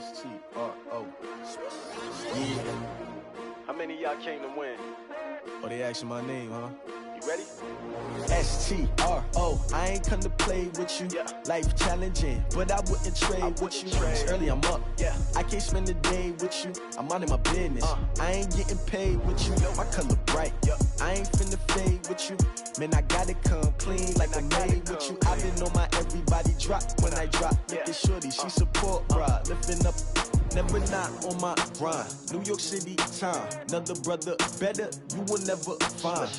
S-T-R-O. Yeah. How many of y'all came to win? Oh, they asking my name, huh? You ready? S-T-R-O. I ain't come to play with you. Yeah. Life challenging, but I wouldn't trade with you. It's early, I'm up. Yeah. I can't spend the day with you. I'm minding my business. I ain't getting paid with you. My color bright. Yeah. I ain't finna fade with you. Man, I gotta come clean like I'm made with you. I've been on my everybody drop when I drop. Look at shorty, she support, bruh. Lifting up, never not on my grind. New York City time. Another brother better, you will never find.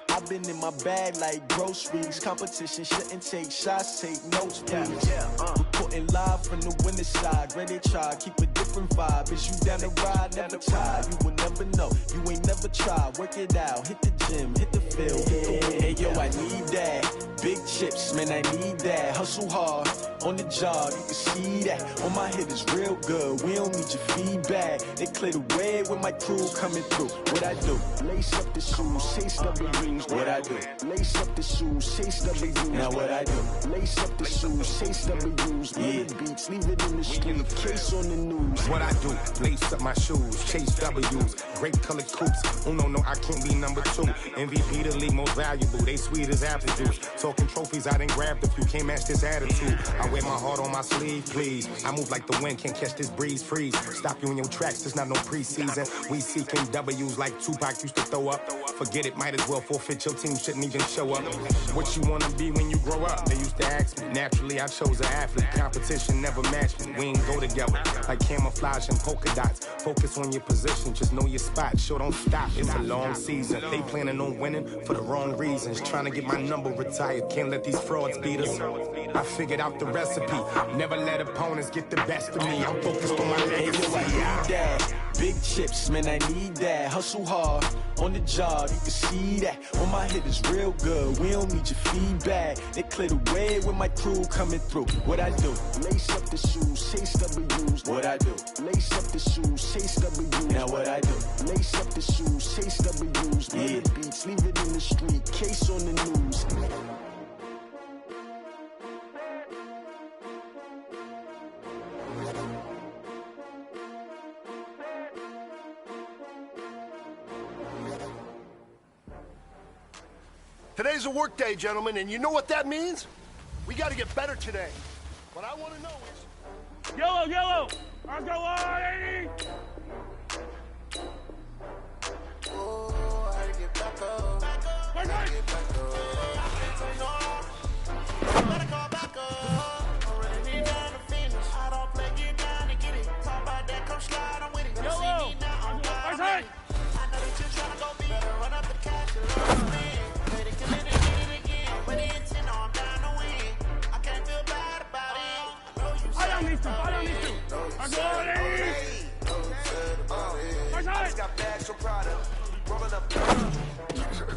I've been in my bag like groceries. Competition shouldn't take shots, take notes, please. Reporting live from the winning side. Ready to try, keep a different vibe. Is you down the ride, never tired. You will never know, you ain't never tried. Work it out, hit the gym, hit the field, hit the win. Hey yo, I need that. Big chips, man, I need that. Hustle hard, on the job, you can see that. On my hit is real good, we don't need your feedback. They clear the way with my crew coming through. What I do? Lace up the shoes, chase W's. What I do? Lace up the shoes, chase W's. Now what I do? Lace up the shoes, chase W's. Yeah. Beats, leave it in the street, case on the news. What I do? Lace up my shoes, chase W's. Great colored coops. Oh no, I can't be number 2. MVP the league most valuable. They sweet as apple juice. Talking trophies, I done grabbed a few. Can't match this attitude. I wear my heart on my sleeve, please. I move like the wind, can't catch this breeze, freeze. Stop you in your tracks, there's not no preseason. We seeking W's like Tupac used to throw up. Forget it, might as well forfeit. Your team shouldn't even show up. What you wanna be when you grow up? They used to ask me. Naturally, I chose an athlete. Competition never matched me. We ain't go together like camouflage and polka dots. Focus on your position, just know your spot. Sure, don't stop. It's a long season. They planning on winning for the wrong reasons. Trying to get my number retired. Can't let these frauds beat us. I figured out the recipe. Never let opponents get the best of me. I'm focused on my legacy. Big chips, man, I need that. Hustle hard, on the job, you can see that. On my hit is real good, we don't need your feedback. They clear the way with my crew coming through. What I do? Lace up the shoes, chase W's. What I do? Lace up the shoes, chase W's. Now what I do? Lace up the shoes, chase W's. Yeah. Beats, leave it in the street, case on the news. Today's a work day, gentlemen, and you know what that means? We gotta get better today. What I wanna know is... Yellow, yellow! Let's go, 180! Oh, I gotta get back up. I gotta get back up. Better call back up. Already need down to finish. I don't play, get down to get it. Talk about that, come slide, I'm with it. Yellow! See me now, I'm Right. I know that you're trying to go big. Better run up the cash and let us spin. Better commit and get it again. With the intent, I'm down to win. I can't feel bad about it. I know you I don't need to. I go 180! I just got bags from Prada, rolling up.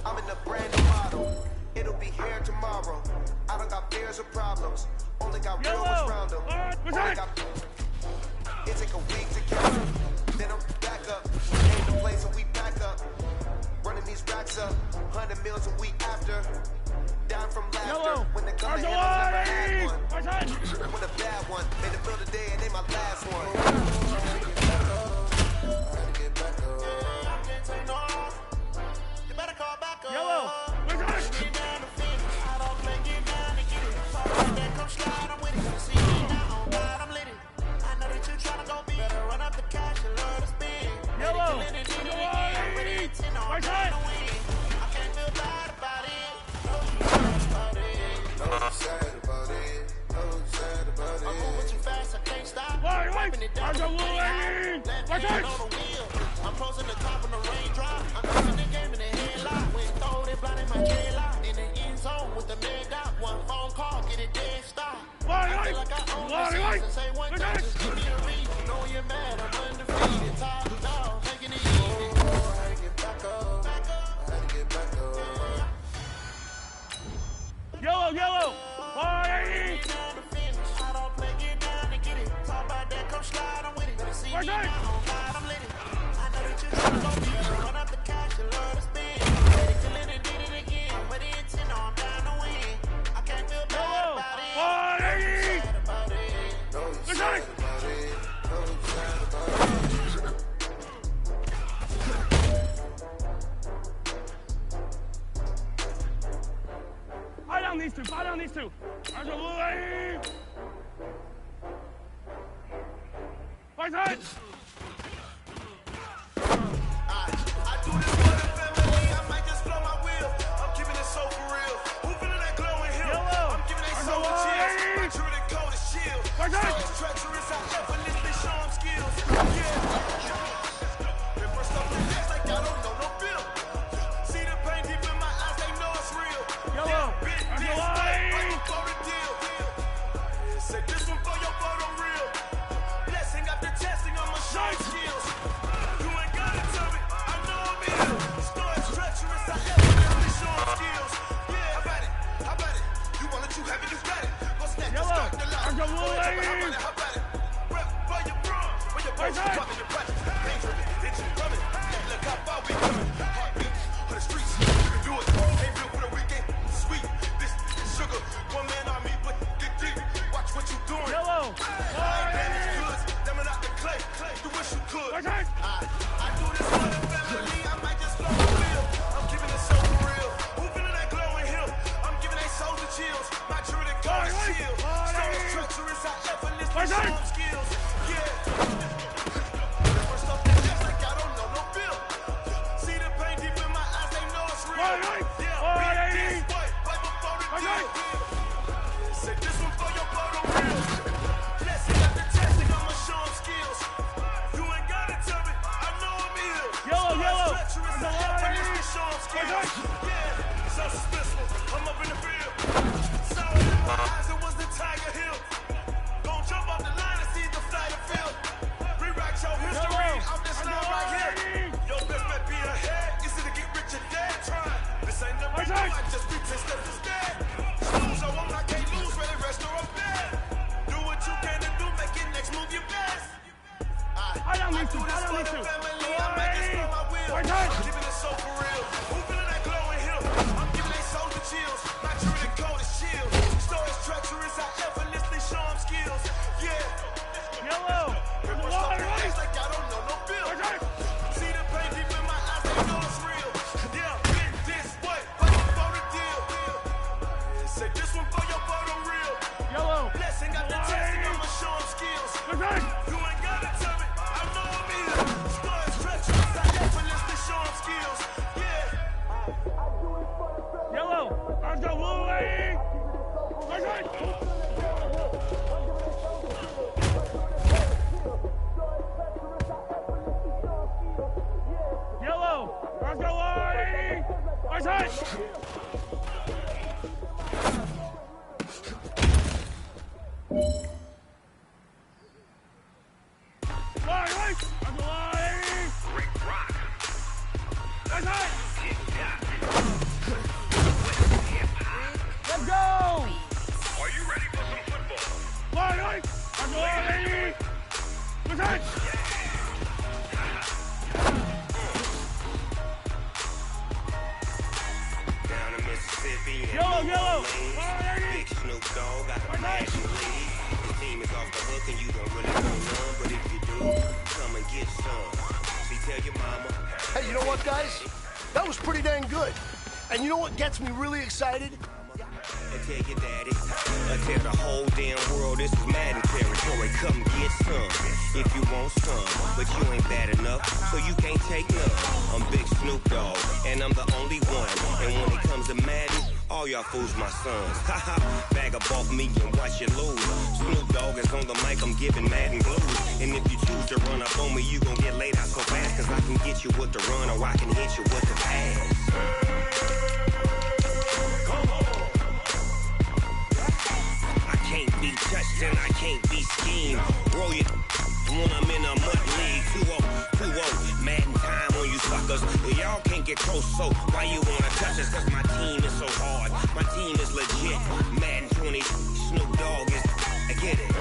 I'm in a brand new model. It'll be here tomorrow. I don't got fears or problems. Only got real ones round them. It take a week to catch them. Then I'm back up. Ain't the place where we back up. Running these racks up. 100 meals a week after. Down from laughter. When they come to him, I never had one. With a bad one. Made the bill today and they my last one. You better call back up. Yellow! Get down to finish. I don't play, get down to get it. Talk about that, come slide, I'm with it. See me now, on God, I'm lit it. I know that you're trying to go big. Better run up the cash and love to spin. Yellow! With the intent, I'm down to win. I can't feel bad about it. Know you sad about it. Know you sad about it. I'm moving too fast, I can't stop. Wiping it down. I'm closing the top of the raindrop. I'm closing the game in the headlock. When throw they blind in my headlock. In the end zone with the man dot. One phone call, get it dead stop. I feel like I own the season. Say one time, just give me a read. You know you're mad, I'm undefeated. Top dog, taking it easy. I had to get back up. I had to get back up. Yellow! 180! I don't play, get down to get it. Talk about that, come slide, I'm with it. Better see me now, on God, I'm lit it. I know that you're trying to go deep. Run up the cash and love to spin. Ready to live and did it again. With the intent, I'm down to win. I can't feel bad about it. 180! Sad about it. Know you sad about it. these two. I'll go away. Fight time. I do this for the family. I might just blow my wheel. I'm keeping it so for real. Who feeling that glowing hill? I'm giving that soul a chills. My true to cold as shield. So treacherous, I effortlessly show them skills. Yeah. Been brushed up the next like I don't know no bill. See the pain deep in my eyes, they know it's real. Yeah, bit this way, right before the deal. Say this one for your photo reel. Blessing after testing on my shine skills. You ain't gotta tell me, I know I'm ill. Story's treacherous, I effortlessly show them skills. Yeah, how about it? How about it? You want it, you have it, you got it. Go snatch the start the line. How about it? How about it? Rep for your bros, for your bros, dropping your projects. Pain driven, itching, rubbing. Look how far we coming. Heartbeat for the streets, you can do it. Ain't real for the weekend, sweet. This sugar, one man army, but dig deep. Watch what you doing. Yellow. I ain't damaged goods, them it out the clay. You wish you could. I do this for the family. I might just blow the wheel. I'm keeping it so real. Who feeling that glowing hill? I'm giving they souls the chills. My true to God is shield. Story's treacherous, I effortlessly show them skills. Yeah. First off the desk like I don't know no bill. See the pain deep in my eyes, they know it's real. Yeah, beat this way, right before the deal. Say this one for your photo reel. Blessing after testing, I'ma show them skills. You ain't gotta tell me, I know I'm ill. Yellow. Treacherous, I effortlessly show them skills. Yeah, so suspenseful, I'm up in the field. Saw it in my eyes, it was the Tiger Hill. Gon' jump off the line and see the flight of field. Rewrite your history, I'm this line right here. Your best bet be ahead, easy to get rich or dead. Trying, this ain't never new, I just pretend stuff is dead. Snooze, I won't, I can't lose, ready, rest or I'm dead. Do what you can to do, make it next move your best. I do this for the family, I might just blow my wheel. I'm keeping it so for real. Who feeling that glowing hill? I'm giving they souls the chills. My true to cold is shield. Story's treacherous, I effortlessly show them skills. Yeah. Yellow. Been brushed up the face like I don't know no bill. See the pain deep in my eyes, they know it's real. Yeah, bit this way, right before the deal. Say this one for your photo reel. Yellow. Blessing after testing, I'ma show them skills. You ain't gotta tell me, I know I'm ill. Story's treacherous, I effortlessly show them skills. Yeah. Yellow. I'll go away. Yellow. I'll go away. Let's go! Are you ready for some football? I'll go away. Down in Mississippi and Yellow. New Orleans, Big Snoop Dogg got a national lead. The team is off the hook and you don't really want none, but if you do, come and get some. See, tell your mama. Hey, you know what, guys? That was pretty dang good. And you know what gets me really excited? And tell your daddy, tell the whole damn world this is Madden territory. Come get some if you want some, but you ain't bad enough, so you can't take none. I'm Big Snoop Dogg, and I'm the only one. And when it comes to Madden, all y'all fools my sons. Haha, bag up off me and watch you lose. Snoop Dogg is on the mic, I'm giving Madden blues. And if you choose to run up on me, you gon' get laid out so fast, cause I can get you with the run or I can hit you with the pass. Can't be touched and I can't be schemed. Roll you when I'm in a mud league. 2-0, Madden time on you suckers. Y'all can't get close, so why you wanna touch us? Cause my team is so hard. My team is legit. Madden 20, Snoop Dogg is. I get it.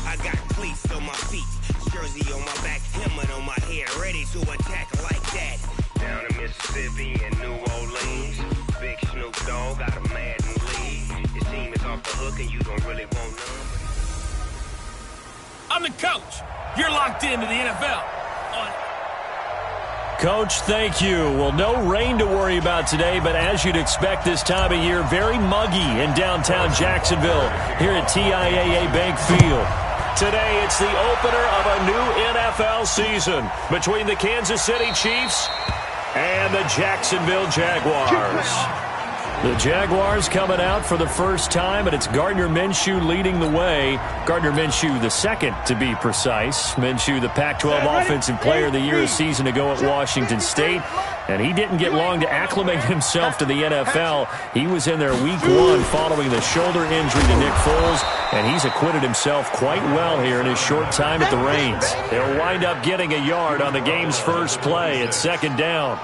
I got cleats on my feet, jersey on my back, helmet on my head, ready to attack like that. Down in Mississippi and New Orleans, Big Snoop Dogg got a Madden lead. His team is off the hook and you don't really want none. I'm the coach. You're locked into the NFL on Coach, thank you. Well, no rain to worry about today, but as you'd expect this time of year, very muggy in downtown Jacksonville here at TIAA Bank Field. Today, it's the opener of a new NFL season between the Kansas City Chiefs and the Jacksonville Jaguars. The Jaguars coming out for the first time, and it's Gardner Minshew leading the way. Gardner Minshew the second, to be precise. Minshew, the Pac-12 Offensive Player of the Year a season ago at Washington State. And he didn't get long to acclimate himself to the NFL. He was in there week 1 following the shoulder injury to Nick Foles, and he's acquitted himself quite well here in his short time at the reins. He'll wind up getting a yard on the game's first play at second down.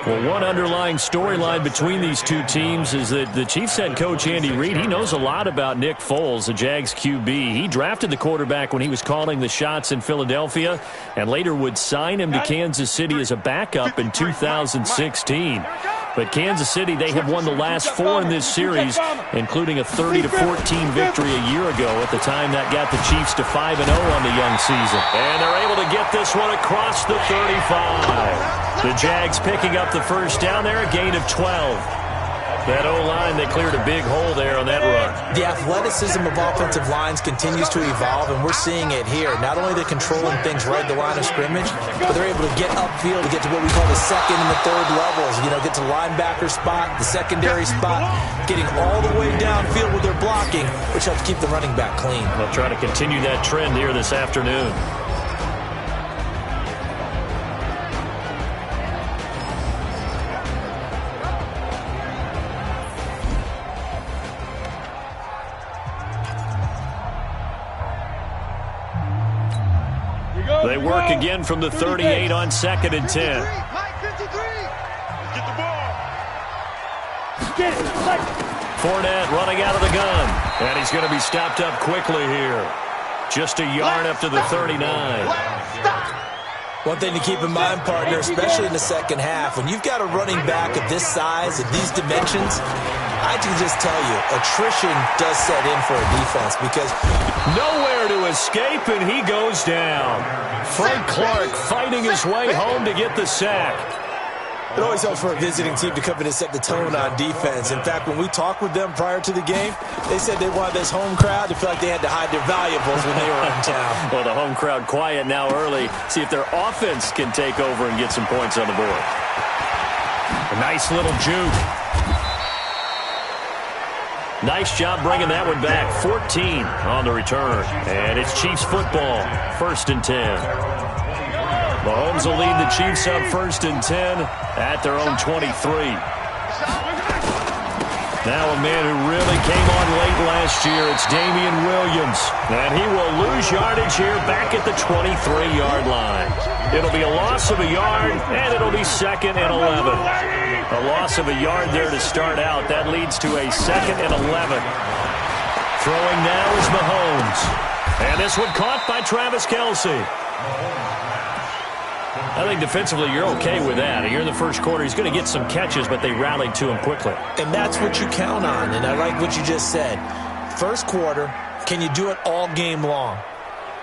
Well, one underlying storyline between these two teams is that the Chiefs head coach Andy Reid, he knows a lot about Nick Foles, the Jags QB. He drafted the quarterback when he was calling the shots in Philadelphia and later would sign him to Kansas City as a backup in 2016. But Kansas City, they have won the last 4 in this series, including a 30-14 victory a year ago at the time that got the Chiefs to 5-0 on the young season. And they're able to get this one across the 35. The Jags picking up the first down there, a gain of 12. That O-line, they cleared a big hole there on that run. The athleticism of offensive lines continues to evolve, and we're seeing it here. Not only are they controlling things right at the line of scrimmage, but they're able to get upfield to get to what we call the second and the third levels. You know, get to linebacker spot, the secondary spot, getting all the way downfield with their blocking, which helps keep the running back clean. They'll try to continue that trend here this afternoon. They work again from the 38 on 2nd and 10. Get the ball. Get it. Fournette running out of the gun. And he's going to be stopped up quickly here. Just a yard up to the 39. One thing to keep in mind, partner, especially in the second half, when you've got a running back of this size, of these dimensions, I can just tell you, attrition does set in for a defense because nowhere to escape, and he goes down. Frank Clark fighting his way home to get the sack. It always helps for a visiting team to come in and set the tone on defense. In fact, when we talked with them prior to the game, they said they wanted this home crowd to feel like they had to hide their valuables when they were in town. Well, the home crowd quiet now early. See if their offense can take over and get some points on the board. A nice little juke. Nice job bringing that one back. 14 on the return. And it's Chiefs football. 1st and 10. Mahomes will lead the Chiefs up 1st and 10 at their own 23. Now a man who really came on late last year, it's Damian Williams. And he will lose yardage here back at the 23-yard line. It'll be a loss of a yard, and it'll be 2nd and 11. A loss of a yard there to start out. That leads to a 2nd and 11. Throwing now is Mahomes. And this one caught by Travis Kelce. I think defensively you're okay with that. Here in the first quarter, he's going to get some catches, but they rallied to him quickly. And that's what you count on, and I like what you just said. First quarter, can you do it all game long?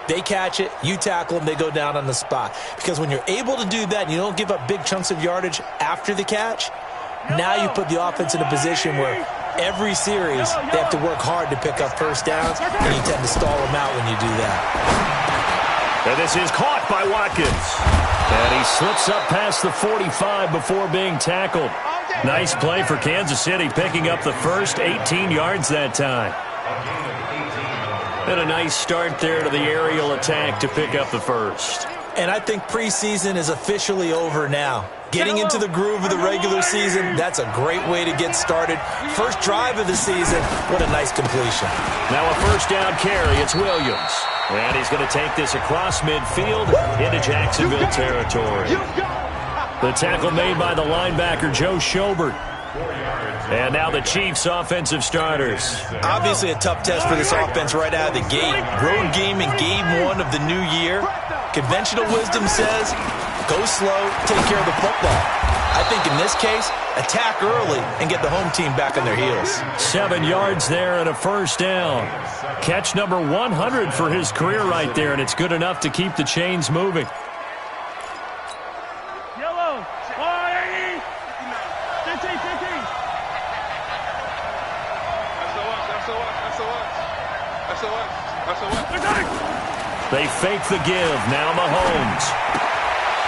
They catch it, you tackle them, they go down on the spot. Because when you're able to do that and you don't give up big chunks of yardage after the catch, now you put the offense in a position where every series they have to work hard to pick up first downs, and you tend to stall them out when you do that. And this is caught by Watkins. And he slips up past the 45 before being tackled. Nice play for Kansas City, picking up the first 18 yards that time. And a nice start there to the aerial attack to pick up the first. And I think preseason is officially over now. Getting into the groove of the regular season, that's a great way to get started. First drive of the season, what a nice completion. Now a first down carry, it's Williams. And he's going to take this across midfield into Jacksonville territory. The tackle made by the linebacker, Joe Schobert. And now the Chiefs' offensive starters. Obviously a tough test for this offense right out of the gate. Road game in game 1 of the new year. Conventional wisdom says, go slow, take care of the football. I think in this case, attack early and get the home team back on their heels. 7 yards there and a first down. Catch number 100 for his career right there, and it's good enough to keep the chains moving. Yellow. They fake the give. Now Mahomes.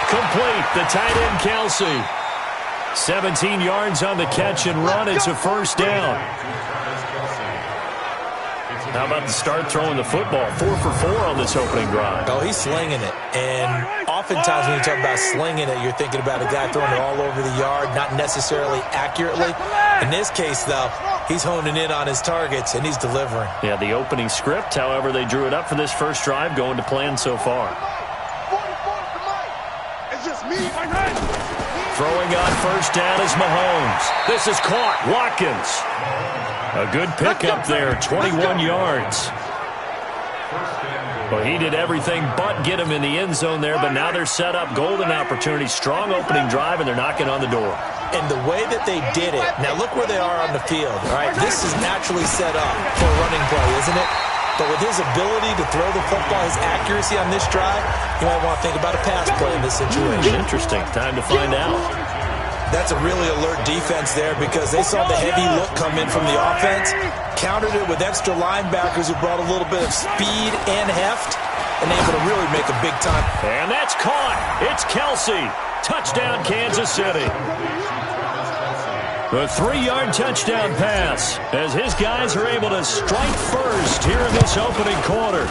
Complete. The tight end, Kelsey. 17 yards on the catch and run. It's a first down. How about the start throwing the football? 4 for 4 on this opening drive. Oh, he's slinging it. And oftentimes when you talk about slinging it, you're thinking about a guy throwing it all over the yard, not necessarily accurately. In this case, though, he's honing in on his targets, and he's delivering. Yeah, the opening script, however, they drew it up for this first drive, going to plan so far. It's just me. Throwing on first down is Mahomes. This is caught. Watkins. A good pickup there, 21 yards. Well, he did everything but get him in the end zone there, but now they're set up. Golden opportunity, strong opening drive, and they're knocking on the door. And the way that they did it, now look where they are on the field, all right? This is naturally set up for a running play, isn't it? But with his ability to throw the football, his accuracy on this drive, you might want to think about a pass play in this situation. Interesting. Time to find out. That's a really alert defense there because they saw the heavy look come in from the offense, countered it with extra linebackers who brought a little bit of speed and heft, and able to really make a big time. And that's caught. It's Kelsey. Touchdown, Kansas City. A 3-yard touchdown pass as his guys are able to strike first here in this opening quarter.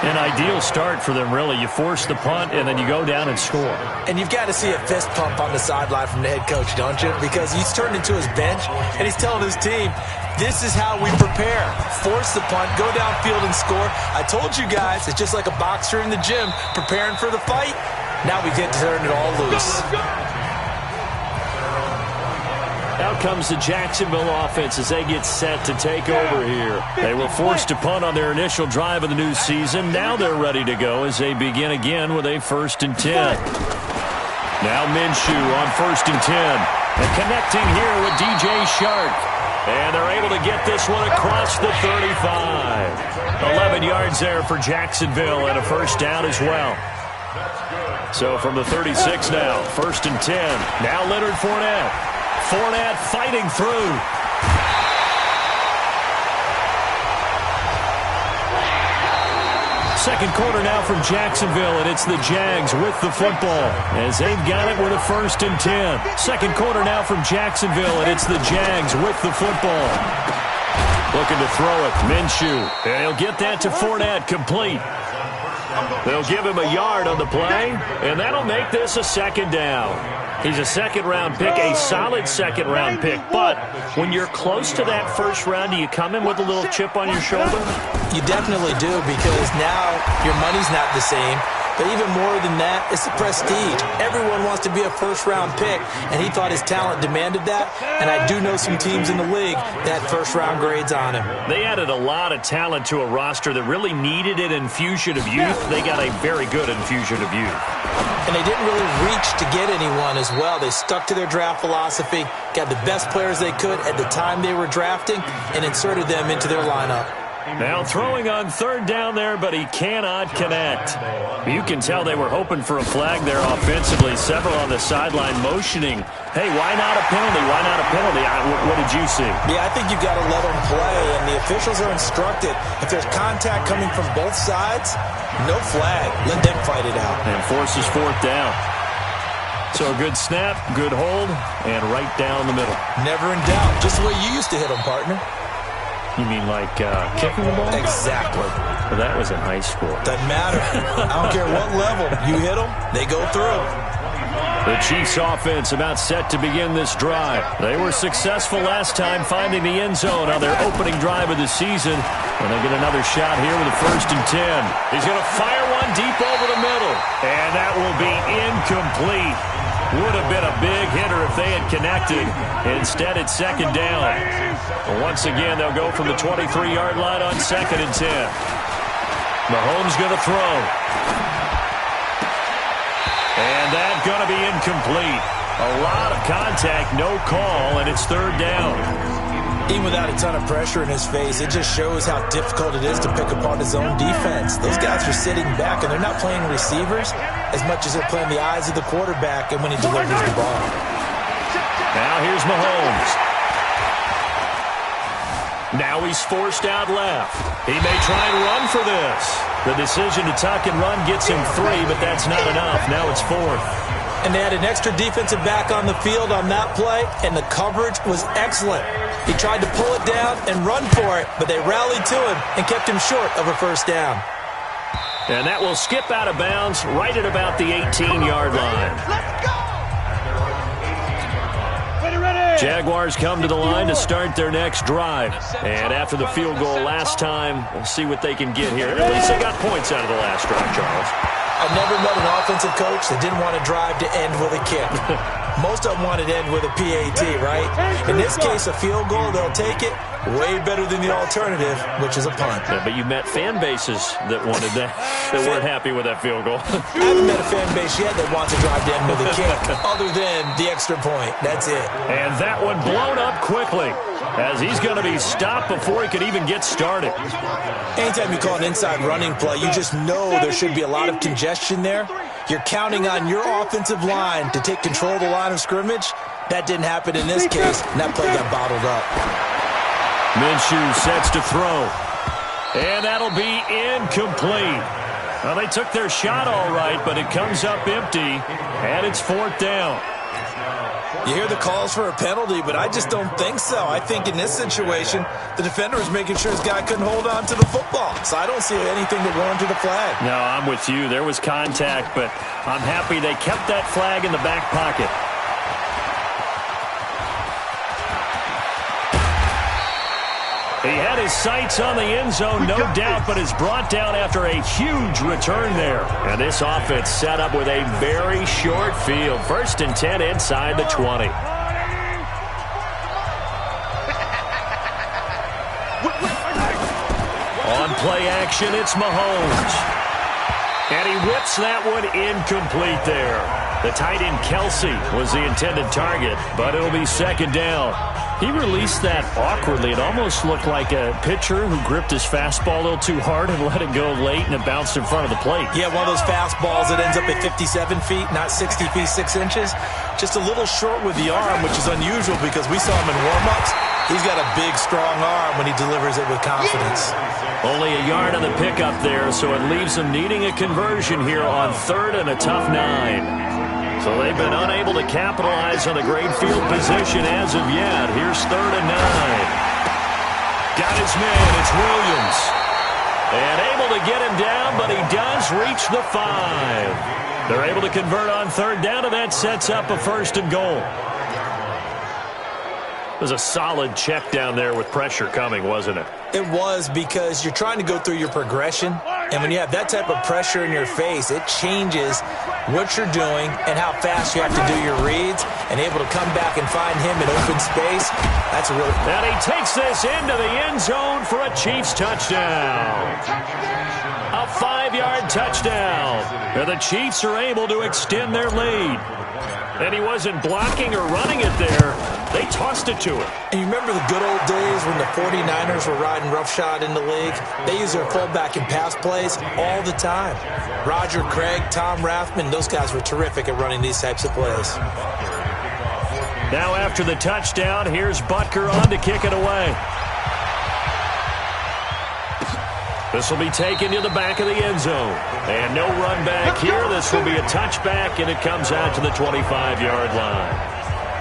An ideal start for them, really. You force the punt, and then you go down and score. And you've got to see a fist pump on the sideline from the head coach, don't you? Because he's turned into his bench, and he's telling his team, this is how we prepare. Force the punt, go downfield and score. I told you guys, it's just like a boxer in the gym preparing for the fight. Now we get to turn it all loose. Out comes the Jacksonville offense as they get set to take over here. They were forced to punt on their initial drive of the new season. Now they're ready to go as they begin again with a 1st and 10. Now Minshew on 1st and 10. And connecting here with DJ Shark. And they're able to get this one across the 35. 11 yards there for Jacksonville and a first down as well. So from the 36 now, 1st and 10. Now Leonard Fournette. Fournette fighting through. Second quarter now from Jacksonville, and it's the Jags with the football as they've got it with a 1st and 10. Second quarter now from Jacksonville, and it's the Jags with the football. Looking to throw it. Minshew. And he'll get that to Fournette, complete. They'll give him a yard on the play, and that'll make this a 2nd down. He's a 2nd-round pick, a solid 2nd-round pick. But when you're close to that 1st round, do you come in with a little chip on your shoulder? You definitely do, because now your money's not the same. But even more than that, it's the prestige. Everyone wants to be a 1st-round pick, and he thought his talent demanded that. And I do know some teams in the league that 1st-round grades on him. They added a lot of talent to a roster that really needed an infusion of youth. They got a very good infusion of youth. And they didn't really reach to get anyone as well. They stuck to their draft philosophy, got the best players they could at the time they were drafting, and inserted them into their lineup. Now throwing on 3rd down there, but he cannot connect. You can tell they were hoping for a flag there offensively. Several on the sideline motioning. Hey, why not a penalty? Why not a penalty? What did you see? Yeah, I think you've got to let them play, and the officials are instructed. If there's contact coming from both sides, no flag. Let them fight it out. And forces 4th down. So a good snap, good hold, and right down the middle. Never in doubt. Just the way you used to hit them, partner. You mean like kicking the ball? Exactly. Well, that was in high school. Doesn't matter. I don't care what level. You hit them, they go through. The Chiefs offense about set to begin this drive. They were successful last time finding the end zone on their opening drive of the season. And they get another shot here with a 1st and 10. He's going to fire one deep over the middle. And that will be incomplete. Would have been a big hitter if they had connected. Instead, it's 2nd down. Well, once again, they'll go from the 23-yard line on 2nd and 10. Mahomes going to throw. And that's going to be incomplete. A lot of contact, no call, and it's 3rd down. Even without a ton of pressure in his face, it just shows how difficult it is to pick apart his own defense. Those guys are sitting back, and they're not playing receivers as much as they're playing the eyes of the quarterback and when he delivers the ball. Now here's Mahomes. Now he's forced out left. He may try and run for this. The decision to tuck and run gets him 3, but that's not enough. Now it's 4th. And they had an extra defensive back on the field on that play, and the coverage was excellent. He tried to pull it down and run for it, but they rallied to him and kept him short of a first down. And that will skip out of bounds right at about the 18-yard line. Let's go! Jaguars come to the line to start their next drive. And after the field goal last time, we'll see what they can get here. At least they got points out of the last drive, Charles. I've never met an offensive coach that didn't want to drive to end with a kick. Most of them wanted to end with a PAT, right? In this case, a field goal, they'll take it. Way better than the alternative, which is a punt. Yeah, but you met fan bases that wanted that, that weren't happy with that field goal. I haven't met a fan base yet that wants to drive to end with a kick, other than the extra point. That's it. And that one blown up quickly, as he's going to be stopped before he could even get started. Anytime you call an inside running play, you just know there should be a lot of congestion there. You're counting on your offensive line to take control of the line of scrimmage. That didn't happen in this case, and that play got bottled up. Minshew sets to throw. And that'll be incomplete. Well, they took their shot all right, but it comes up empty, and it's 4th down. You hear the calls for a penalty, but I just don't think so. I think in this situation, the defender was making sure his guy couldn't hold on to the football. So I don't see anything that warranted a flag. No, I'm with you. There was contact, but I'm happy they kept that flag in the back pocket. He had his sights on the end zone, no doubt, but is brought down after a huge return there. And this offense set up with a very short field. 1st and 10 inside the 20. On play action, it's Mahomes. And he whips that one incomplete there. The tight end Kelsey was the intended target, but it'll be 2nd down. He released that awkwardly. It almost looked like a pitcher who gripped his fastball a little too hard and let it go late, and it bounced in front of the plate. Yeah, one of those fastballs that ends up at 57 feet, not 60 feet, 6 inches. Just a little short with the arm, which is unusual because we saw him in warm-ups. He's got a big, strong arm when he delivers it with confidence. Only a yard on the pickup there, so it leaves them needing a conversion here on 3rd and a tough 9. So they've been unable to capitalize on a great field position as of yet. Here's 3rd and 9. Got his man. It's Williams. And able to get him down, but he does reach the 5. They're able to convert on 3rd down, and that sets up a 1st and goal. It was a solid check down there with pressure coming, wasn't it? It was, because you're trying to go through your progression, and when you have that type of pressure in your face, it changes what you're doing and how fast you have to do your reads, and able to come back and find him in open space. That's a really... And he takes this into the end zone for a Chiefs touchdown. A 5-yard touchdown. And the Chiefs are able to extend their lead. And he wasn't blocking or running it there. They tossed it to him. And you remember the good old days when the 49ers were riding roughshod in the league? They used their fullback in pass plays all the time. Roger Craig, Tom Rathman, those guys were terrific at running these types of plays. Now after the touchdown, here's Butker on to kick it away. This will be taken to the back of the end zone. And no run back here. This will be a touchback, and it comes out to the 25-yard line.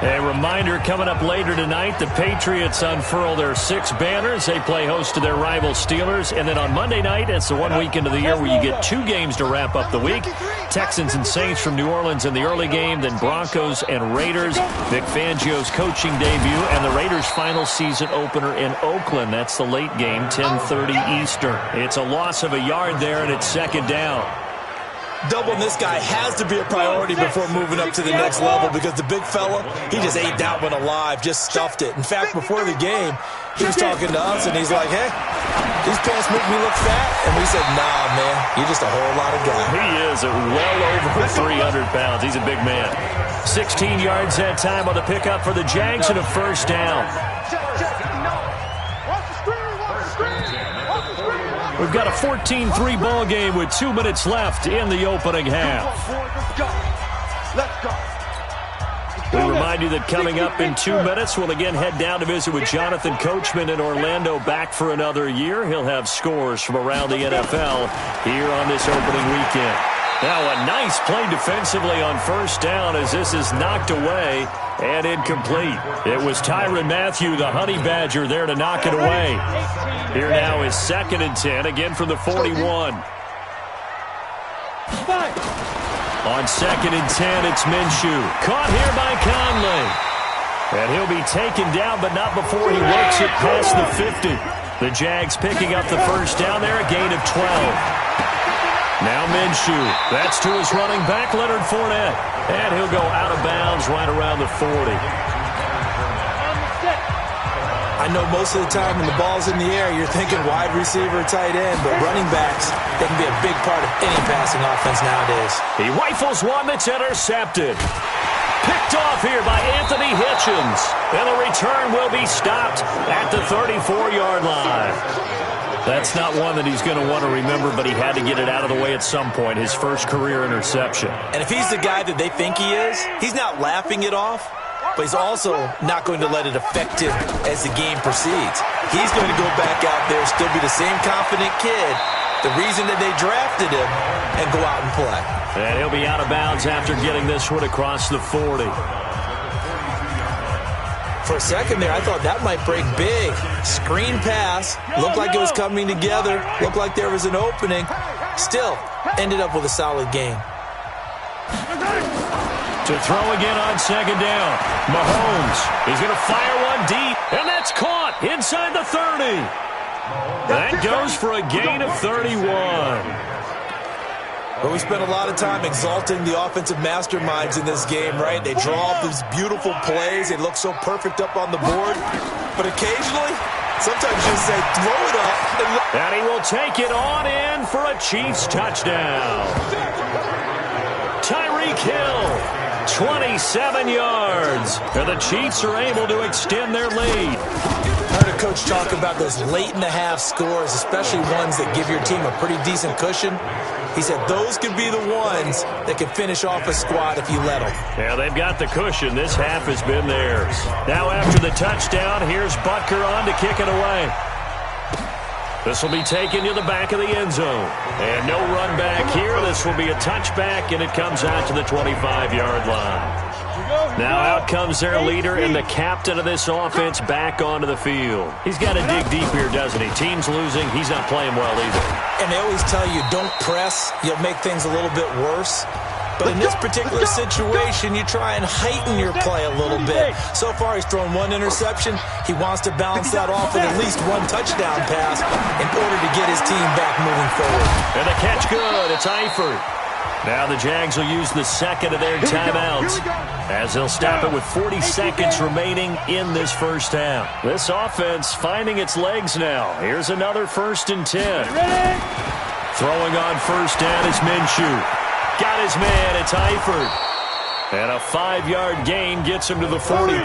A reminder, coming up later tonight, the Patriots unfurl their 6 banners. They play host to their rival Steelers. And then on Monday night, it's the one weekend of the year where you get 2 games to wrap up the week. Texans and Saints from New Orleans in the early game, then Broncos and Raiders. Vic Fangio's coaching debut, and the Raiders' final season opener in Oakland. That's the late game, 10:30 Eastern. It's a loss of a yard there, and it's 2nd down. Doubling this guy has to be a priority before moving up to the next level, because the big fella, he just ate that one alive, just stuffed it. In fact, before the game, he was talking to us, and he's like, hey, these pants make me look fat. And we said, nah, man, you're just a whole lot of guy. He is well over 300 pounds. He's a big man. 16 yards that time on the pickup for the Jags, and a 1st down. We've got a 14-3 ball game with 2 minutes left in the opening half. Let's go. We remind you that coming up in 2 minutes, we'll again head down to visit with Jonathan Coachman in Orlando, back for another year. He'll have scores from around the NFL here on this opening weekend. Now a nice play defensively on first down as this is knocked away and incomplete. It was Tyrann Mathieu, the Honey Badger, there to knock it away. Here now is 2nd and 10, again from the 41. On 2nd and 10, it's Minshew. Caught here by Conley. And he'll be taken down, but not before he works it past the 50. The Jags picking up the first down there, a gain of 12. Now Minshew. That's to his running back, Leonard Fournette. And he'll go out of bounds right around the 40. I know most of the time when the ball's in the air, you're thinking wide receiver, tight end, but running backs, they can be a big part of any passing offense nowadays. He rifles one that's intercepted. Picked off here by Anthony Hitchens. And the return will be stopped at the 34-yard line. That's not one that he's going to want to remember, but he had to get it out of the way at some point, his first career interception. And if he's the guy that they think he is, he's not laughing it off, but he's also not going to let it affect him as the game proceeds. He's going to go back out there, still be the same confident kid, the reason that they drafted him, and go out and play. And he'll be out of bounds after getting this one across the 40. For a second there, I thought that might break big. Screen pass. Looked like it was coming together. Looked like there was an opening. Still, ended up with a solid game. To throw again on 2nd down. Mahomes is going to fire one deep, and that's caught inside the 30. That goes for a gain of 31. But we spent a lot of time exalting the offensive masterminds in this game, right? They draw up these beautiful plays. They look so perfect up on the board. But occasionally, sometimes you just say, throw it up. And he will take it on in for a Chiefs touchdown. Tyreek Hill, 27 yards. And the Chiefs are able to extend their lead. I heard a coach talk about those late-in-the-half scores, especially ones that give your team a pretty decent cushion. He said those could be the ones that can finish off a squad if you let them. Yeah, they've got the cushion. This half has been theirs. Now after the touchdown, here's Butker on to kick it away. This will be taken to the back of the end zone. And no run back here. This will be a touchback, and it comes out to the 25-yard line. Now out comes their leader and the captain of this offense back onto the field. He's got to dig deep here, doesn't he? Team's losing. He's not playing well either. And they always tell you, don't press. You'll make things a little bit worse. But in this particular situation, you try and heighten your play a little bit. So far, he's thrown one interception. He wants to balance that off with at least one touchdown pass in order to get his team back moving forward. And the catch good. It's Eifert. Now the Jags will use the second of their timeouts as they'll stop it with 40 seconds remaining in this first half. This offense finding its legs now. Here's another 1st and 10. Throwing on first down is Minshew. Got his man. It's Eifert. And a 5-yard gain gets him to the 42.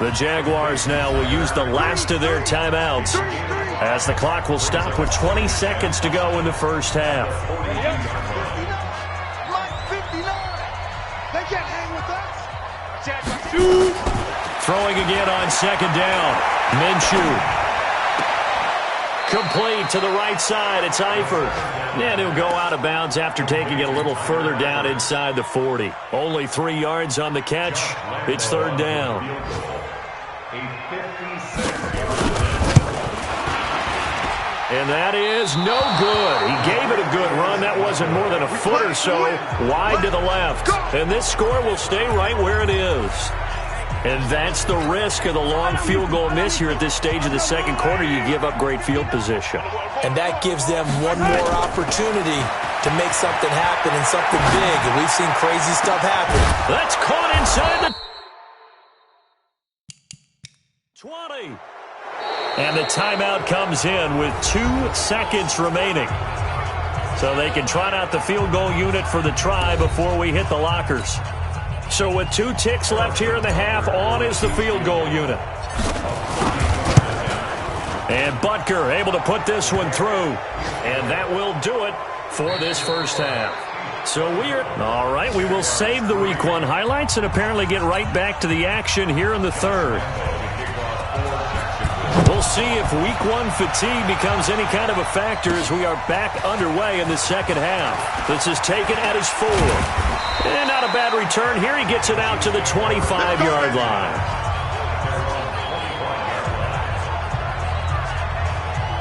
The Jaguars now will use the last of their timeouts as the clock will stop with 20 seconds to go in the first half. Throwing again on 2nd down. Minshew. Complete to the right side. It's Eifert. And he'll go out of bounds after taking it a little further down inside the 40. Only 3 yards on the catch. It's 3rd down. And that is no good. He gave it a good run. That wasn't more than a foot or so wide to the left. And this score will stay right where it is. And that's the risk of the long field goal miss here at this stage of the second quarter. You give up great field position. And that gives them one more opportunity to make something happen and something big. And we've seen crazy stuff happen. That's caught inside the 20. And the timeout comes in with 2 seconds remaining. So they can trot out the field goal unit for the try before we hit the lockers. So with 2 ticks left here in the half, on is the field goal unit. And Butker able to put this one through. And that will do it for this first half. So all right, we will save the Week 1 highlights and apparently get right back to the action here in the third. We'll see if Week 1 fatigue becomes any kind of a factor as we are back underway in the second half. This is taken at his 4. And not a bad return here. He gets it out to the 25-yard line.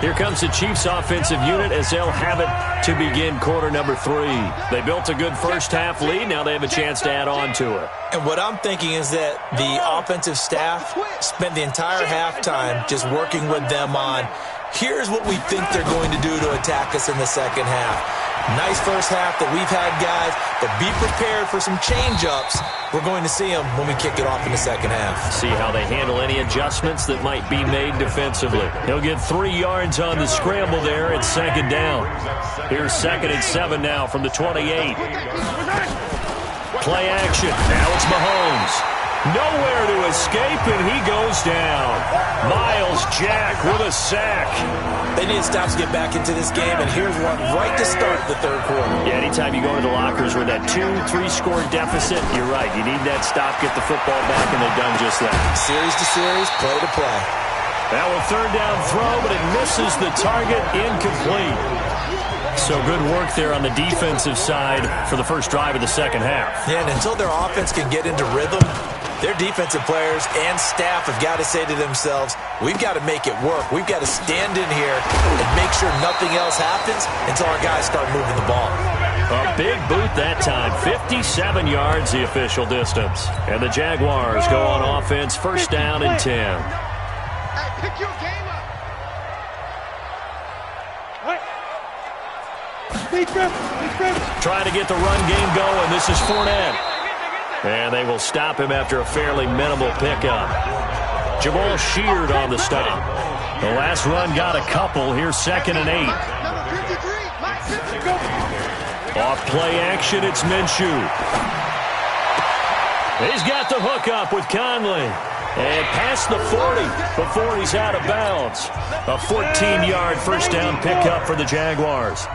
Here comes the Chiefs offensive unit as they'll have it to begin quarter number 3. They built a good first half lead. Now they have a chance to add on to it. And what I'm thinking is that the offensive staff spent the entire halftime just working with them on, here's what we think they're going to do to attack us in the second half. Nice first half that we've had, guys, but be prepared for some change-ups. We're going to see them when we kick it off in the second half. See how they handle any adjustments that might be made defensively. He'll get 3 yards on the scramble there at second down. Here's 2nd and 7 now from the 28. Play action. Now it's Mahomes. Nowhere to escape, and he goes down. Miles Jack with a sack. They need stops to get back into this game, and here's one right to start the third quarter. Yeah, anytime you go into the lockers with that 2-3-score deficit, you're right. You need that stop, get the football back, and they've done just that. Series to series, play to play. Now a third down throw, but it misses the target, incomplete. So good work there on the defensive side for the first drive of the second half. Yeah, and until their offense can get into rhythm, their defensive players and staff have got to say to themselves, we've got to make it work. We've got to stand in here and make sure nothing else happens until our guys start moving the ball. A big boot that time. 57 yards the official distance. And the Jaguars go on offense, first down and 10. Hey, pick your game up. Trying to get the run game going. This is Fournette. And they will stop him after a fairly minimal pickup. Jamal Sheard on the stop. The last run got a couple. Here's 2nd and 8. Off play action, it's Minshew. He's got the hook up with Conley. And past the 40 before he's out of bounds. A 14-yard first down pickup for the Jaguars.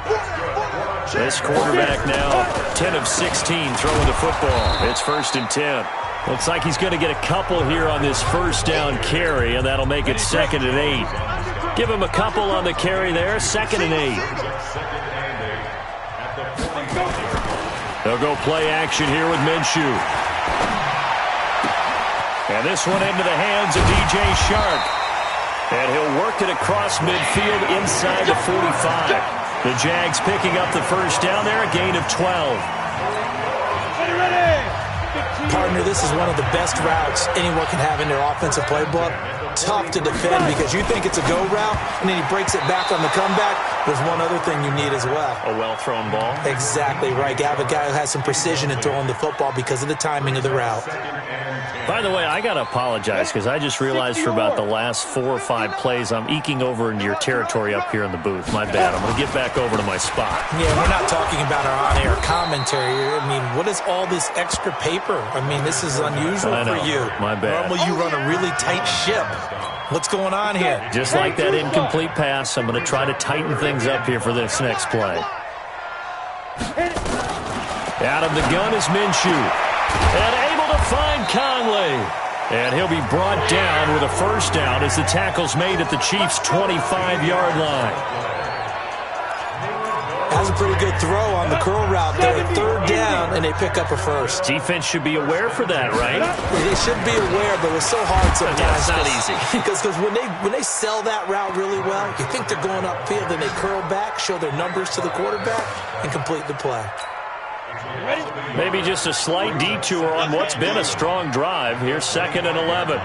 This quarterback now 10 of 16 throwing the football. It's 1st and 10. Looks like he's going to get a couple here on this first down carry, and that'll make it 2nd and 8. Give him a couple on the carry there, 2nd and 8. They'll go play action here with Minshew. And this one into the hands of DJ Shark. And he'll work it across midfield inside the 45. The Jags picking up the first down there, a gain of 12. Partner, this is one of the best routes anyone can have in their offensive playbook. Tough to defend because you think it's a go route, and then he breaks it back on the comeback. There's one other thing you need as well. A well-thrown ball. Exactly right. You have a guy who has some precision in throwing the football because of the timing of the route. By the way, I got to apologize because I just realized for about the last 4 or 5 plays, I'm eking over into your territory up here in the booth. My bad. I'm going to get back over to my spot. Yeah, we're not talking about our on-air commentary. I mean, what is all this extra paper? I mean, this is unusual for you. My bad. Normally you run a really tight ship. What's going on here? Just like that incomplete pass, I'm going to try to tighten things up here for this next play. Out of the gun is Minshew. And able to find Conley. And he'll be brought down with a first down as the tackle's made at the Chiefs' 25-yard line. That's a pretty good throw on the curl route there. 3rd down, and they pick up a first. Defense should be aware for that, right? They should be aware, but it's so hard sometimes. Yeah, it's not easy. Because when they sell that route really well, you think they're going upfield, and they curl back, show their numbers to the quarterback, and complete the play. Maybe just a slight detour on what's been a strong drive. Here's 2nd and 11.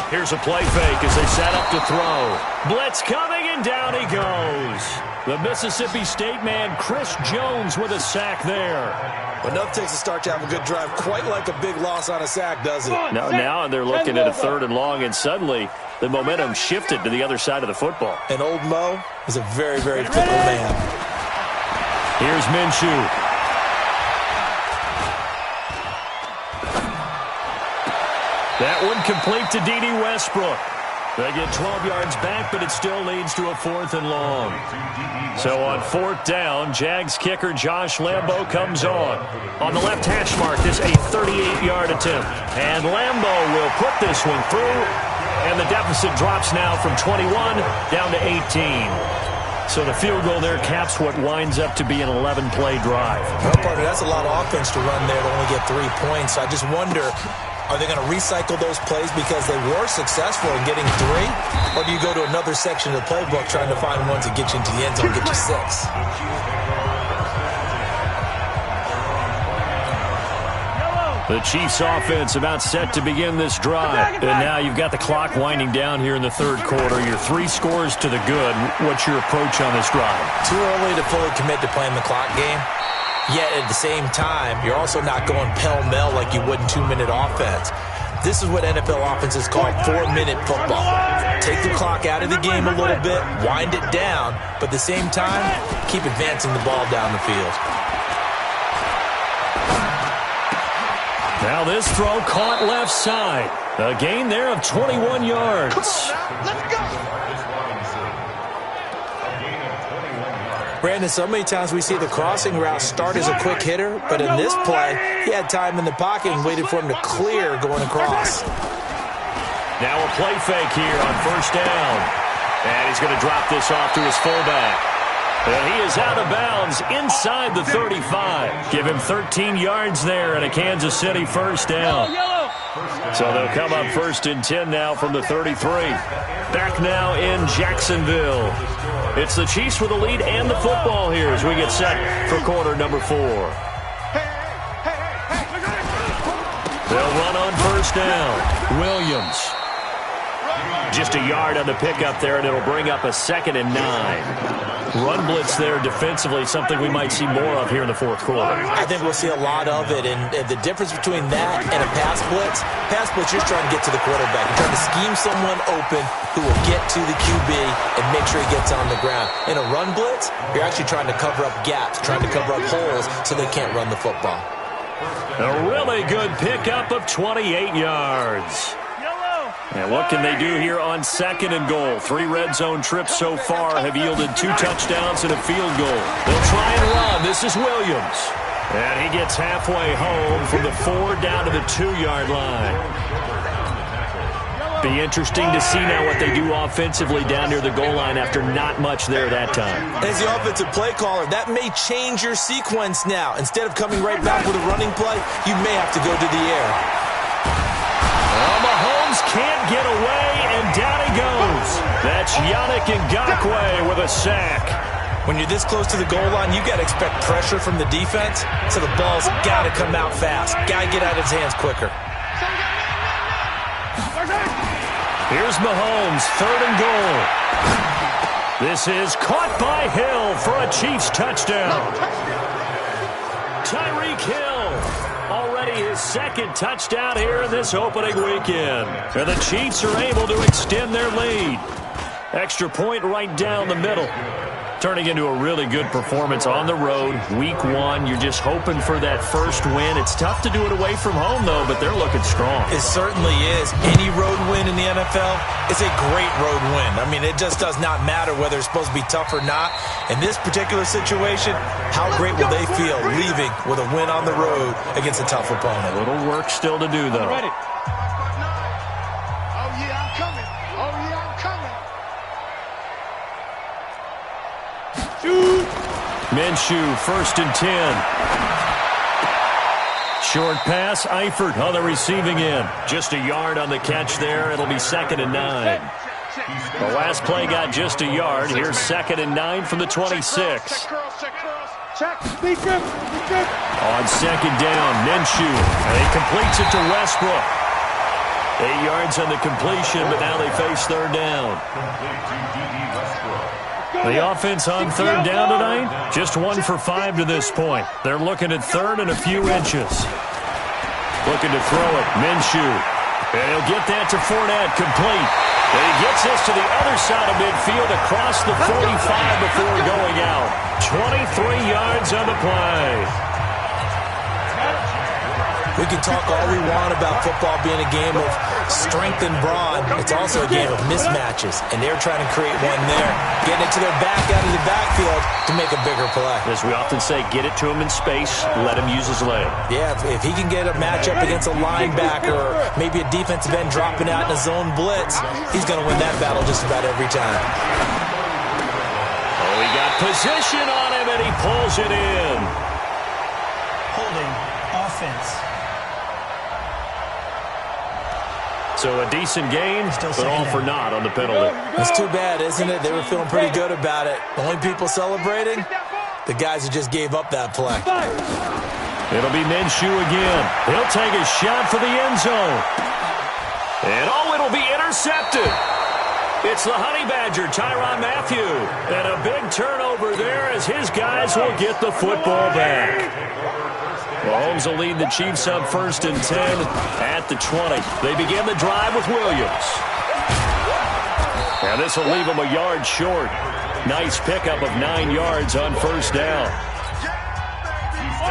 Here's a play fake as they set up to throw. Blitz coming, and down he goes. The Mississippi State man, Chris Jones, with a sack there. Enough takes to start to have a good drive. Quite like a big loss on a sack, does it? No, now they're looking at a 3rd and long, and suddenly the momentum shifted to the other side of the football. And old Mo is a very, very fickle man. Here's Minshew. That one complete to D.D. Westbrook. They get 12 yards back, but it still leads to a 4th and long. So on 4th down, Jags kicker Josh Lambo comes on. On the left hash mark, this a 38-yard attempt. And Lambo will put this one through, and the deficit drops now from 21 down to 18. So the field goal there caps what winds up to be an 11-play drive. Well, partner, that's a lot of offense to run there to only get 3 points. I just wonder, are they going to recycle those plays because they were successful in getting 3? Or do you go to another section of the playbook trying to find ones that get you into the end zone and get you 6? The Chiefs offense about set to begin this drive. And now you've got the clock winding down here in the 3rd quarter. Your 3 scores to the good. What's your approach on this drive? Too early to fully commit to playing the clock game. Yet at the same time, you're also not going pell-mell like you would in 2-minute offense. This is what NFL offenses call 4-minute football. Take the clock out of the game a little bit, wind it down, but at the same time, keep advancing the ball down the field. Now this throw caught left side. A gain there of 21 yards. Come on now, let's go. Brandon, so many times we see the crossing route start as a quick hitter, but in this play, he had time in the pocket and waited for him to clear going across. Now a play fake here on 1st down. And he's going to drop this off to his fullback. And he is out of bounds inside the 35. Give him 13 yards there and a Kansas City 1st down. So they'll come up 1st and 10 now from the 33. Back now in Jacksonville. It's the Chiefs with the lead and the football here as we get set for quarter number 4. They'll run on 1st down. Williams. Just a yard on the pickup there, and it'll bring up a 2nd and 9. Run blitz there defensively, something we might see more of here in the 4th quarter. I think we'll see a lot of it, and the difference between that and a pass blitz, you're just trying to get to the quarterback. You're trying to scheme someone open who will get to the QB and make sure he gets on the ground. In a run blitz, you're actually trying to cover up gaps, trying to cover up holes so they can't run the football. A really good pickup of 28 yards. And what can they do here on 2nd and goal? 3 red zone trips so far have yielded 2 touchdowns and a field goal. They'll try and run. This is Williams. And he gets halfway home from the 4 down to the 2-yard line. Be interesting to see now what they do offensively down near the goal line after not much there that time. As the offensive play caller, that may change your sequence now. Instead of coming right back with a running play, you may have to go to the air. Mahomes can't get away, and down he goes. That's Yannick Ngakoue with a sack. When you're this close to the goal line, you got to expect pressure from the defense, so the ball's got to come out fast. Got to get out of his hands quicker. Here's Mahomes, 3rd and goal. This is caught by Hill for a Chiefs touchdown. Tyreek Hill. Already his 2nd touchdown here in this opening weekend. And the Chiefs are able to extend their lead. Extra point right down the middle. Turning into a really good performance on the road. Week 1, you're just hoping for that first win. It's tough to do it away from home, though, but they're looking strong. It certainly is. Any road win in the NFL is a great road win. I mean, it just does not matter whether it's supposed to be tough or not. In this particular situation, how great will they feel leaving with a win on the road against a tough opponent? A little work still to do, though. Ready. Oh, yeah, I'm coming. Oh, yeah, I'm coming. Minshew, 1st and 10. Short pass, Eifert on the receiving end. Just a yard on the catch there. It'll be 2nd and 9. The last play got just a yard. Here's 2nd and 9 from the 26. Check. Be good. On 2nd down, Minshew. And he completes it to Westbrook. 8 yards on the completion, but now they face 3rd down. The offense on 3rd down tonight, just 1 for 5 to this point. They're looking at 3rd and a few inches. Looking to throw it, Minshew. And he'll get that to Fournette, complete. And he gets this to the other side of midfield across the 45 before going out. 23 yards on the play. We can talk all we want about football being a game of strength and brawn. It's also a game of mismatches, and they're trying to create one there, getting it to their back out of the backfield to make a bigger play. As we often say, get it to him in space, let him use his leg. Yeah, if he can get a matchup against a linebacker or maybe a defensive end dropping out in a zone blitz, he's going to win that battle just about every time. Oh, he got position on him, and he pulls it in. Holding offense. So a decent game, but all for naught on the penalty. That's too bad, isn't it? They were feeling pretty good about it. The only people celebrating, the guys who just gave up that play. It'll be Minshew again. He'll take a shot for the end zone. And it'll be intercepted. It's the Honey Badger, Tyrann Mathieu. And a big turnover there as his guys will get the football back. Mahomes will lead the Chiefs up 1st and 10 at the 20. They begin the drive with Williams. And this will leave them a yard short. Nice pickup of 9 yards on 1st down.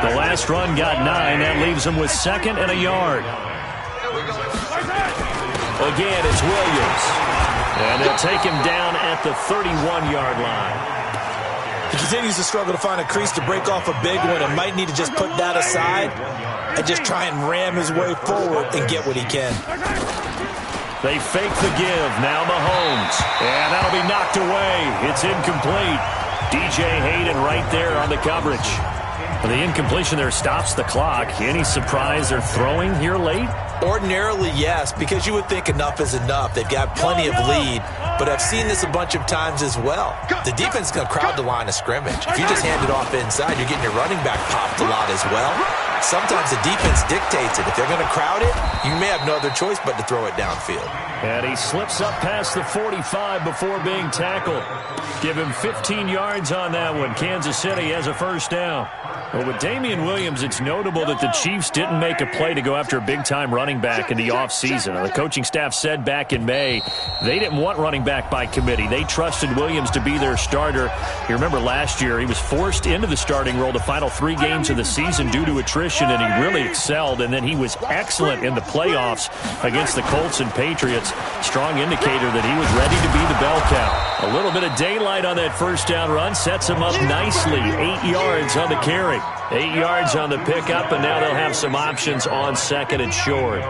The last run got 9. That leaves them with 2nd and a yard. Again, it's Williams. And they'll take him down at the 31-yard line. He continues to struggle to find a crease to break off a big one and might need to just put that aside and just try and ram his way forward and get what he can. They fake the give. Now Mahomes. And that'll be knocked away. It's incomplete. DJ Hayden right there on the coverage. The incompletion there stops the clock. Any surprise they're throwing here late? Ordinarily, yes, because you would think enough is enough. They've got plenty of lead, but I've seen this a bunch of times as well. The defense is going to crowd the line of scrimmage. If you just hand it off inside, you're getting your running back popped a lot as well. Sometimes the defense dictates it. If they're going to crowd it, you may have no other choice but to throw it downfield. And he slips up past the 45 before being tackled. Give him 15 yards on that one. Kansas City has a 1st down. Well, with Damian Williams, it's notable that the Chiefs didn't make a play to go after a big-time running back in the offseason. The coaching staff said back in May they didn't want running back by committee. They trusted Williams to be their starter. You remember last year he was forced into the starting role the final 3 games of the season due to attrition, and he really excelled. And then he was excellent in the playoffs against the Colts and Patriots. Strong indicator that he was ready to be the bell cow. A little bit of daylight on that 1st down run sets him up nicely. 8 yards on the carry. 8 yards on the pickup, and now they'll have some options on 2nd and short.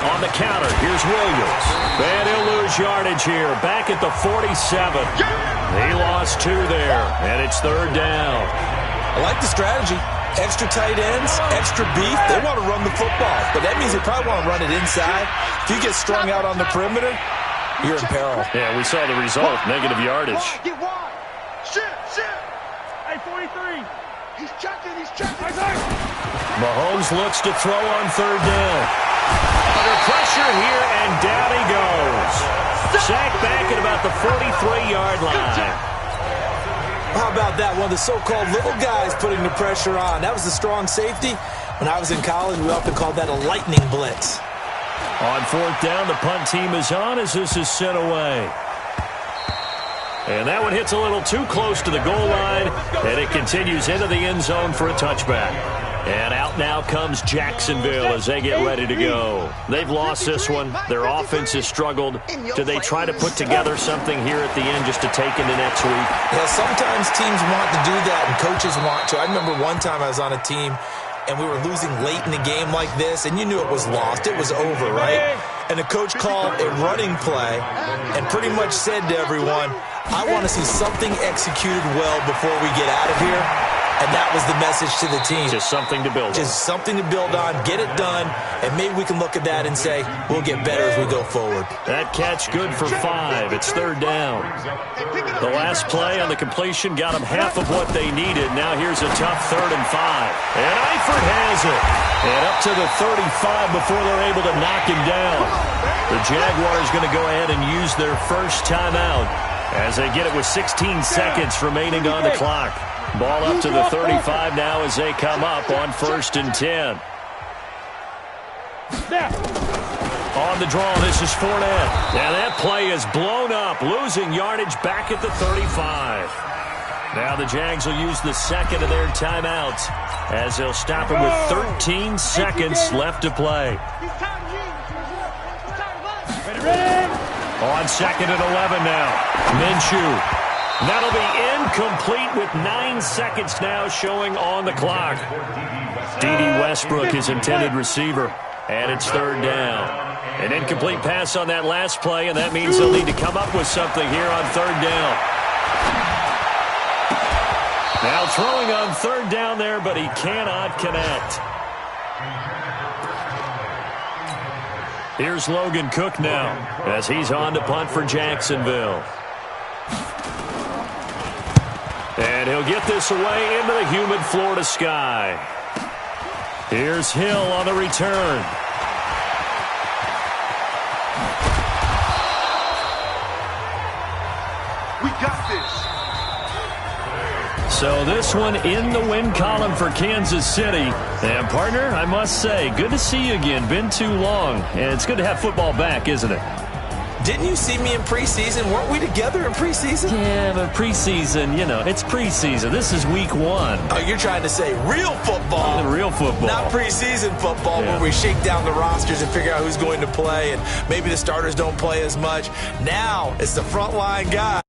On the counter, here's Williams. And he'll lose yardage here. Back at the 47. He lost 2 there, and it's 3rd down. I like the strategy. Extra tight ends, extra beef. They want to run the football, but that means they probably want to run it inside. If you get strung out on the perimeter, you're in peril. Yeah, we saw the result, negative yardage. Get wide. Shit. Hey, 43. He's checking. Mahomes looks to throw on 3rd down. Under pressure here, and down he goes. Sacked back at about the 43-yard line. How about that? One of the so-called little guys putting the pressure on. That was the strong safety. When I was in college, we often called that a lightning blitz. On 4th down, the punt team is on as this is sent away. And that one hits a little too close to the goal line, and it continues into the end zone for a touchback. And out now comes Jacksonville as they get ready to go. They've lost this one. Their offense has struggled. Do they try to put together something here at the end just to take into next week? Yeah, sometimes teams want to do that, and coaches want to. I remember one time I was on a team, and we were losing late in the game like this, and you knew it was lost. It was over, right? And the coach called a running play and pretty much said to everyone, I want to see something executed well before we get out of here. And that was the message to the team. Just something to build on. Just something to build on, get it done, and maybe we can look at that and say, we'll get better as we go forward. That catch good for 5. It's 3rd down. The last play on the completion got them half of what they needed. Now here's a tough 3rd and 5. And Eifert has it. And up to the 35 before they're able to knock him down. The Jaguars going to go ahead and use their first timeout as they get it with 16 seconds remaining on the clock. Ball up to the 35 now as they come up on 1st and 10. On the draw, this is Fournette. And that play is blown up, losing yardage back at the 35. Now the Jags will use the second of their timeouts as they'll stop him with 13 seconds left to play. On second and 11 now. Minshew. That'll be incomplete with 9 seconds now showing on the clock. D.D. Westbrook, his intended receiver, and it's third down. An incomplete pass on that last play, and that means they'll need to come up with something here on third down. Now throwing on third down there, but he cannot connect. Here's Logan Cook now as he's on to punt for Jacksonville. And he'll get this away into the humid Florida sky. Here's Hill on the return. We got this. So this one in the win column for Kansas City. And, partner, I must say, good to see you again. Been too long. And it's good to have football back, isn't it? Didn't you see me in preseason? Weren't we together in preseason? Yeah, but preseason, you know, it's preseason. This is week 1. Oh, you're trying to say real football. Real football. Not preseason football where we shake down the rosters and figure out who's going to play, and maybe the starters don't play as much. Now it's the frontline guy.